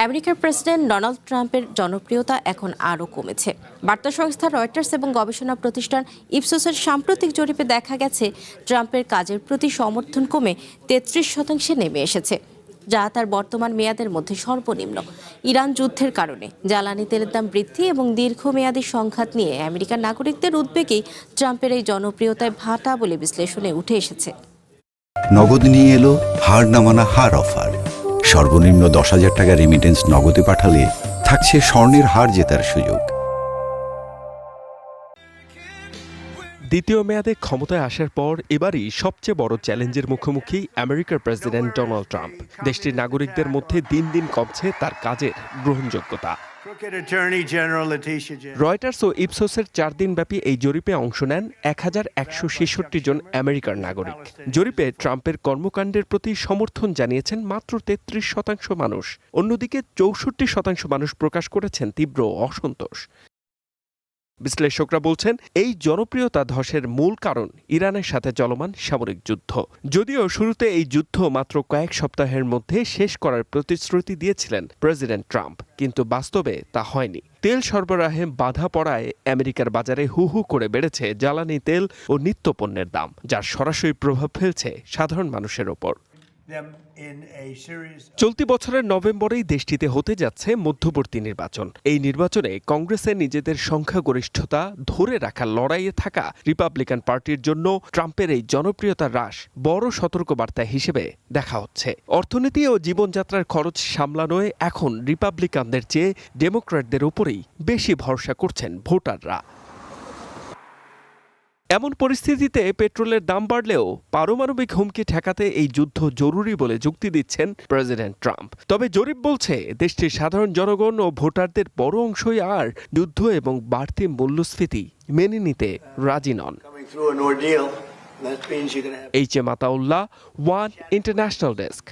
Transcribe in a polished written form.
আমেরিকার president Donald ট্রাম্পের জনপ্রিয়তা এখন আরও কমেছে। বার্তা সংস্থা রয়টার্স এবং গবেষণা প্রতিষ্ঠান ইপসোসের সাম্প্রতিক জরিপে দেখা গেছে ট্রাম্পের কাজের প্রতি সমর্থন কমে 33% নেমে এসেছে, যা তার বর্তমান মেয়াদের মধ্যে সর্বনিম্ন। ইরান যুদ্ধের কারণে জ্বালানি তেলের দাম বৃদ্ধি এবং দীর্ঘমেয়াদী সংঘাত নিয়ে আমেরিকার নাগরিকদের উদ্বেগেই ট্রাম্পের এই জনপ্রিয়তায় ভাটা বলে বিশ্লেষণে উঠে এসেছে। নগদ নিয়ে এলো হার না মানা হার অফার। সর্বনিম্ন 10,000 টাকা রেমিটেন্স নগদে পাঠালে থাকছে স্বর্ণের হার জেতার সুযোগ। দ্বিতীয় মেয়াদে ক্ষমতায় আসার পর এবারই সবচেয়ে বড় চ্যালেঞ্জের মুখোমুখি আমেরিকার প্রেসিডেন্ট ডোনাল্ড ট্রাম্প। দেশটির নাগরিকদের মধ্যে দিন দিন কমছে তার কাজের গ্রহণযোগ্যতা। রয়টার্স ও ইপসোসের 4 দিনব্যাপী এই জরিপে অংশ নেন 1166 জন আমেরিকার নাগরিক। জরিপে ট্রাম্পের কর্মকাণ্ডের প্রতি সমর্থন জানিয়েছেন মাত্র 33% মানুষ। অন্যদিকে 64% মানুষ প্রকাশ করেছেন তীব্র অসন্তোষ। বিশ্লেষকরা বলছেন এই জনপ্রিয়তা ধসের মূল কারণ ইরানের সাথে চলমান সামরিক যুদ্ধ। যদিও শুরুতে এই যুদ্ধ মাত্র কয়েক সপ্তাহের মধ্যে শেষ করার প্রতিশ্রুতি দিয়েছিলেন প্রেসিডেন্ট ট্রাম্প, কিন্তু বাস্তবে তা হয়নি। তেল সরবরাহে বাধা পড়ায় আমেরিকার বাজারে হু হু করে বেড়েছে জ্বালানি তেল ও নিত্যপণ্যের দাম, যার সরাসরি প্রভাব ফেলছে সাধারণ মানুষের ওপর। চলতি বছরের নভেম্বরেই দেশটিতে হতে যাচ্ছে মধ্যবর্তী নির্বাচন। এই নির্বাচনে কংগ্রেসের নিজেদের সংখ্যাগরিষ্ঠতা ধরে রাখার লড়াইয়ে থাকা রিপাবলিকান পার্টির জন্য ট্রাম্পের এই জনপ্রিয়তা হ্রাস বড় সতর্কবার্তা হিসেবে দেখা হচ্ছে। অর্থনীতি ও জীবনযাত্রার খরচ সামলানোয় এখন রিপাবলিকানদের চেয়ে ডেমোক্র্যাটদের উপরেই বেশি ভরসা করছেন ভোটাররা। এমন পরিস্থিতিতে পেট্রোলের দাম বাড়লেও পারমাণবিক হুমকি ঠেকাতে এই যুদ্ধ জরুরি বলে যুক্তি দিচ্ছেন প্রেসিডেন্ট ট্রাম্প। তবে জরিপ বলছে দেশটির সাধারণ জনগণ ও ভোটারদের বড় অংশই আর যুদ্ধ এবং বাড়তি মূল্যস্ফীতি মেনে নিতে রাজি নন। H M Ataullah, one international desk.